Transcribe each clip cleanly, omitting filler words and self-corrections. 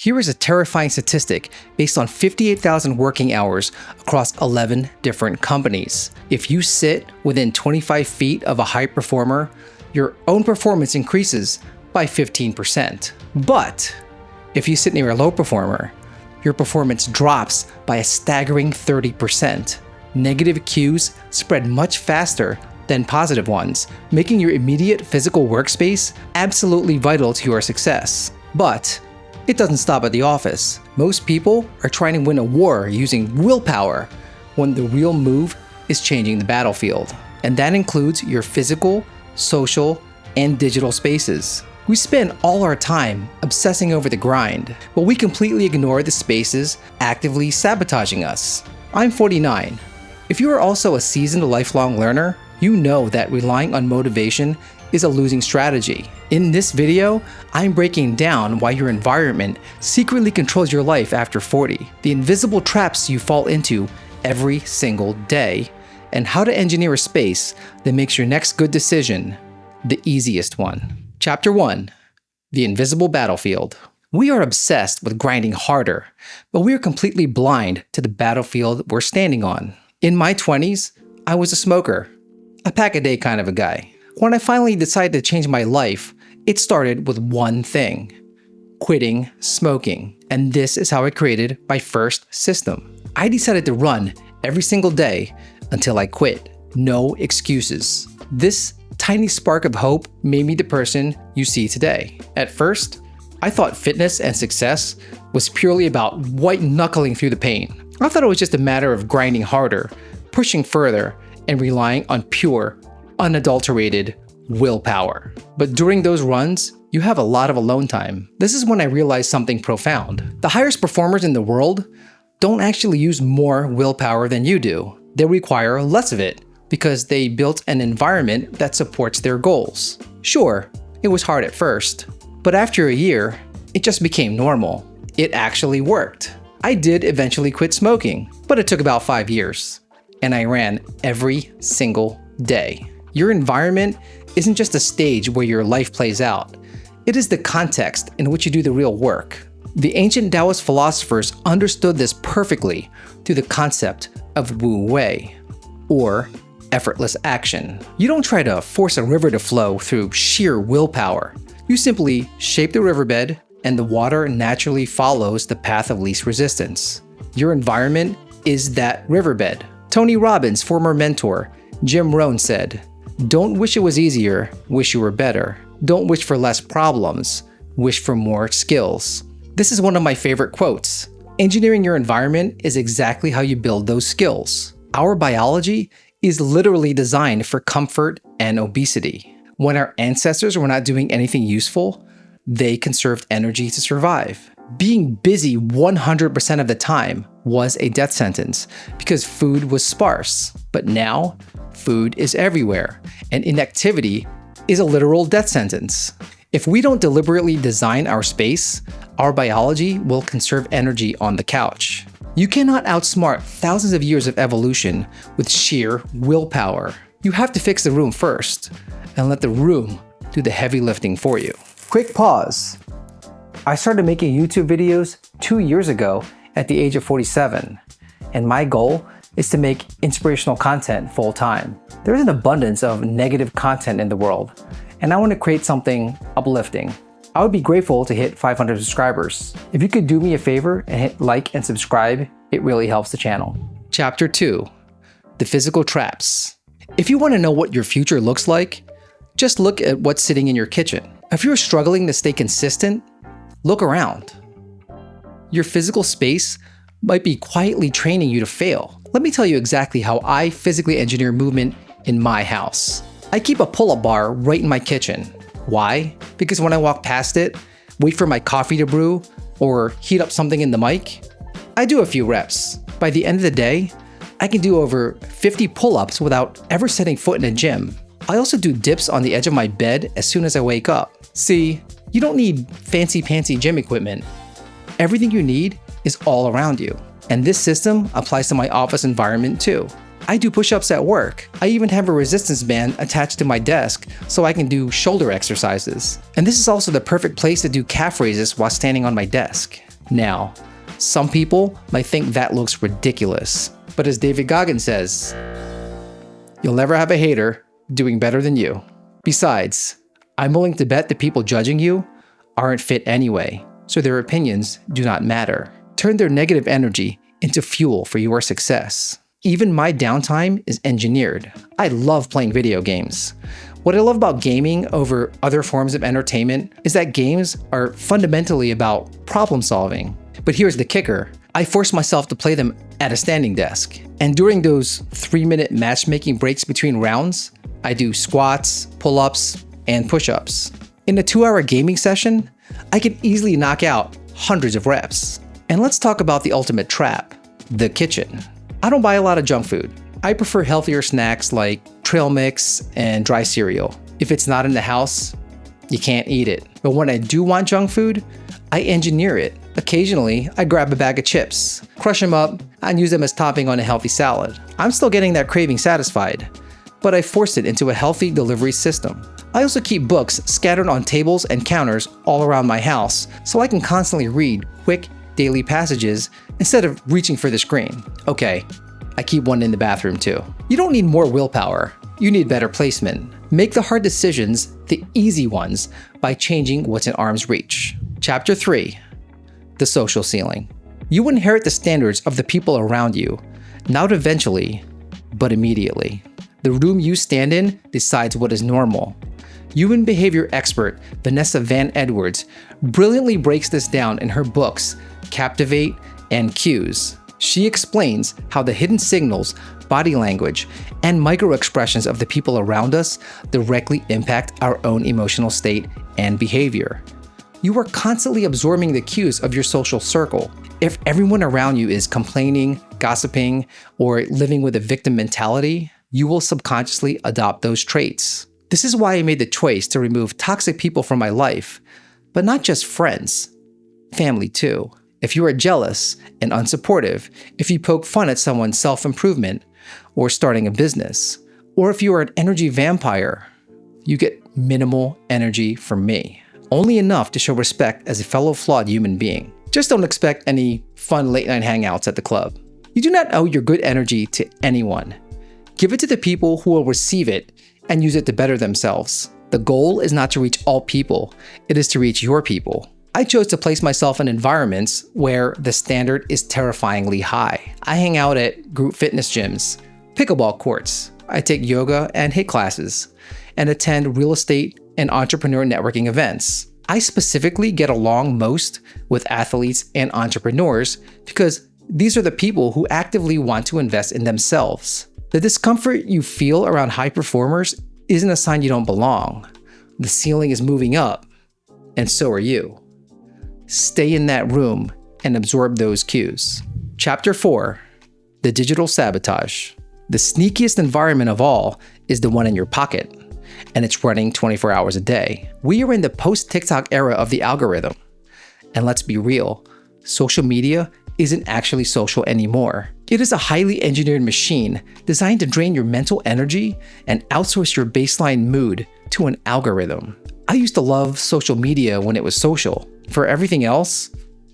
Here is a terrifying statistic based on 58,000 working hours across 11 different companies. If you sit within 25 feet of a high performer, your own performance increases by 15%. But if you sit near a low performer, your performance drops by a staggering 30%. Negative cues spread much faster than positive ones, making your immediate physical workspace absolutely vital to your success. But it doesn't stop at the office. Most people are trying to win a war using willpower when the real move is changing the battlefield. And that includes your physical, social, and digital spaces. We spend all our time obsessing over the grind, but we completely ignore the spaces actively sabotaging us. I'm 49. If you are also a seasoned lifelong learner, you know that relying on motivation is a losing strategy. In this video, I'm breaking down why your environment secretly controls your life after 40, the invisible traps you fall into every single day, and how to engineer a space that makes your next good decision the easiest one. Chapter 1. The Invisible Battlefield. We are obsessed with grinding harder, but we are completely blind to the battlefield we're standing on. In my 20s, I was a smoker, a pack-a-day kind of a guy. When I finally decided to change my life, it started with one thing: quitting smoking. And this is how I created my first system. I decided to run every single day until I quit. No excuses. This tiny spark of hope made me the person you see today. At first, I thought fitness and success was purely about white-knuckling through the pain. I thought it was just a matter of grinding harder, pushing further, and relying on pure, unadulterated willpower. But during those runs, you have a lot of alone time. This is when I realized something profound. The highest performers in the world don't actually use more willpower than you do. They require less of it because they built an environment that supports their goals. Sure, it was hard at first, but after a year, it just became normal. It actually worked. I did eventually quit smoking, but it took about 5 years, and I ran every single day. Your environment isn't just a stage where your life plays out. It is the context in which you do the real work. The ancient Taoist philosophers understood this perfectly through the concept of Wu Wei, or effortless action. You don't try to force a river to flow through sheer willpower. You simply shape the riverbed, and the water naturally follows the path of least resistance. Your environment is that riverbed. Tony Robbins' former mentor, Jim Rohn, said, "Don't wish it was easier, wish you were better. Don't wish for less problems, wish for more skills." This is one of my favorite quotes. Engineering your environment is exactly how you build those skills. Our biology is literally designed for comfort and obesity. When our ancestors were not doing anything useful, they conserved energy to survive. Being busy 100% of the time was a death sentence because food was sparse. But now, food is everywhere, and inactivity is a literal death sentence. If we don't deliberately design our space, our biology will conserve energy on the couch. You cannot outsmart thousands of years of evolution with sheer willpower. You have to fix the room first, and let the room do the heavy lifting for you. Quick pause. I started making YouTube videos 2 years ago at the age of 47, and my goal is to make inspirational content full time. There's an abundance of negative content in the world, and I want to create something uplifting. I would be grateful to hit 500 subscribers. If you could do me a favor and hit like and subscribe, it really helps the channel. Chapter 2. The Physical Traps. If you want to know what your future looks like, just look at what's sitting in your kitchen. If you're struggling to stay consistent, look around. Your physical space might be quietly training you to fail. Let me tell you exactly how I physically engineer movement in my house. I keep a pull-up bar right in my kitchen. Why? Because when I walk past it, wait for my coffee to brew, or heat up something in the mic, I do a few reps. By the end of the day, I can do over 50 pull-ups without ever setting foot in a gym. I also do dips on the edge of my bed as soon as I wake up. See, you don't need fancy-pantsy gym equipment. Everything you need is all around you. And this system applies to my office environment too. I do push-ups at work. I even have a resistance band attached to my desk so I can do shoulder exercises. And this is also the perfect place to do calf raises while standing on my desk. Now, some people might think that looks ridiculous, but as David Goggins says, you'll never have a hater doing better than you. Besides, I'm willing to bet the people judging you aren't fit anyway, so their opinions do not matter. Turn their negative energy into fuel for your success. Even my downtime is engineered. I love playing video games. What I love about gaming over other forms of entertainment is that games are fundamentally about problem solving. But here's the kicker. I force myself to play them at a standing desk. And during those 3-minute matchmaking breaks between rounds, I do squats, pull-ups, and push-ups. In a 2-hour gaming session, I can easily knock out hundreds of reps. And let's talk about the ultimate trap, the kitchen. I don't buy a lot of junk food. I prefer healthier snacks like trail mix and dry cereal. If it's not in the house, you can't eat it. But when I do want junk food, I engineer it. Occasionally, I grab a bag of chips, crush them up, and use them as topping on a healthy salad. I'm still getting that craving satisfied, but I forced it into a healthy delivery system. I also keep books scattered on tables and counters all around my house so I can constantly read quick daily passages instead of reaching for the screen. Okay, I keep one in the bathroom too. You don't need more willpower. You need better placement. Make the hard decisions the easy ones by changing what's in arm's reach. Chapter 3. The social ceiling. You inherit the standards of the people around you, not eventually, but immediately. The room you stand in decides what is normal. Human behavior expert Vanessa Van Edwards brilliantly breaks this down in her books, Captivate and Cues. She explains how the hidden signals, body language, and microexpressions of the people around us directly impact our own emotional state and behavior. You are constantly absorbing the cues of your social circle. If everyone around you is complaining, gossiping, or living with a victim mentality, you will subconsciously adopt those traits. This is why I made the choice to remove toxic people from my life, but not just friends, family too. If you are jealous and unsupportive, if you poke fun at someone's self-improvement or starting a business, or if you are an energy vampire, you get minimal energy from me. Only enough to show respect as a fellow flawed human being. Just don't expect any fun late-night hangouts at the club. You do not owe your good energy to anyone. Give it to the people who will receive it and use it to better themselves. The goal is not to reach all people, it is to reach your people. I chose to place myself in environments where the standard is terrifyingly high. I hang out at group fitness gyms, pickleball courts, I take yoga and HIIT classes, and attend real estate and entrepreneur networking events. I specifically get along most with athletes and entrepreneurs because these are the people who actively want to invest in themselves. The discomfort you feel around high performers isn't a sign you don't belong. The ceiling is moving up, and so are you. Stay in that room and absorb those cues. Chapter 4. The digital sabotage. The sneakiest environment of all is the one in your pocket, and it's running 24 hours a day. We are in the post-TikTok era of the algorithm. And let's be real, social media isn't actually social anymore. It is a highly engineered machine designed to drain your mental energy and outsource your baseline mood to an algorithm. I used to love social media when it was social. For everything else,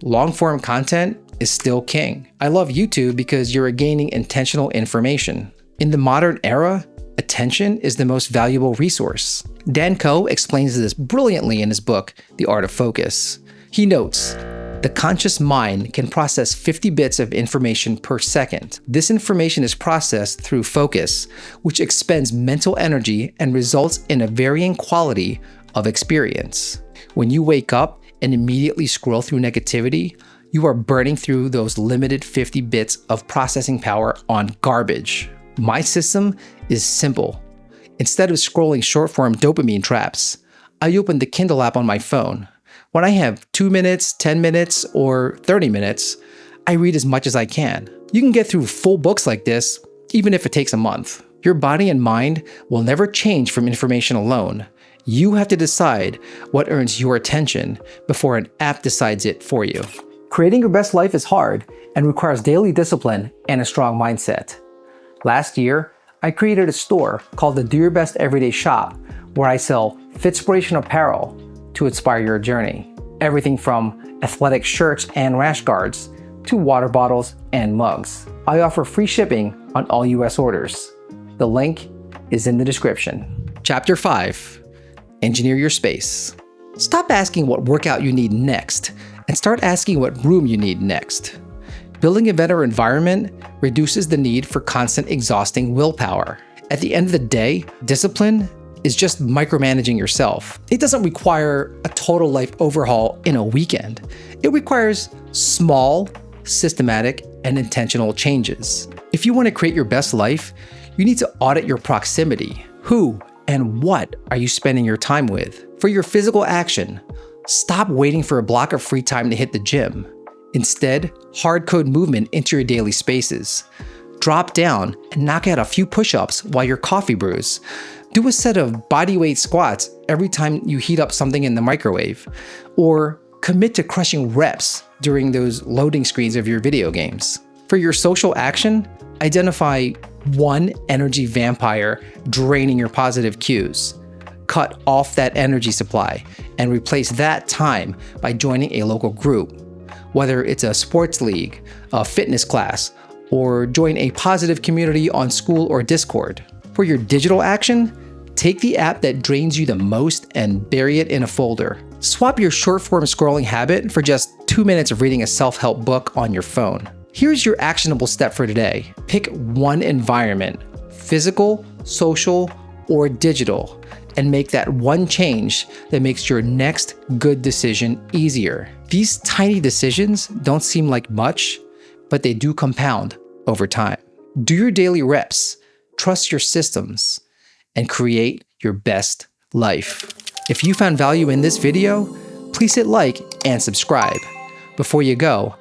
long-form content is still king. I love YouTube because you're gaining intentional information. In the modern era, attention is the most valuable resource. Dan Koe explains this brilliantly in his book, The Art of Focus. He notes, the conscious mind can process 50 bits of information per second. This information is processed through focus, which expends mental energy and results in a varying quality of experience. When you wake up and immediately scroll through negativity, you are burning through those limited 50 bits of processing power on garbage. My system is simple. Instead of scrolling short-form dopamine traps, I open the Kindle app on my phone. When I have 2 minutes, 10 minutes, or 30 minutes, I read as much as I can. You can get through full books like this, even if it takes a month. Your body and mind will never change from information alone. You have to decide what earns your attention before an app decides it for you. Creating your best life is hard and requires daily discipline and a strong mindset. Last year, I created a store called the Do Your Best Everyday Shop, where I sell Fitspiration apparel to inspire your journey. Everything from athletic shirts and rash guards, to water bottles and mugs. I offer free shipping on all US orders. The link is in the description. Chapter 5. Engineer your space. Stop asking what workout you need next and start asking what room you need next. Building a better environment reduces the need for constant exhausting willpower. At the end of the day, discipline is just micromanaging yourself. It doesn't require a total life overhaul in a weekend. It requires small, systematic, and intentional changes. If you want to create your best life, you need to audit your proximity. Who and what are you spending your time with? For your physical action, stop waiting for a block of free time to hit the gym. Instead, hard code movement into your daily spaces. Drop down and knock out a few push-ups while your coffee brews. Do a set of bodyweight squats every time you heat up something in the microwave. Or commit to crushing reps during those loading screens of your video games. For your social action, identify one energy vampire draining your positive cues. Cut off that energy supply and replace that time by joining a local group. Whether it's a sports league, a fitness class, or join a positive community on School or Discord. For your digital action, take the app that drains you the most and bury it in a folder. Swap your short-form scrolling habit for just 2 minutes of reading a self-help book on your phone. Here's your actionable step for today. Pick one environment, physical, social, or digital, and make that one change that makes your next good decision easier. These tiny decisions don't seem like much, but they do compound over time. Do your daily reps, trust your systems, and create your best life. If you found value in this video, please hit like and subscribe. Before you go,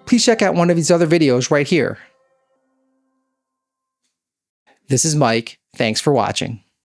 please check out one of these other videos right here. This is Mike. Thanks for watching.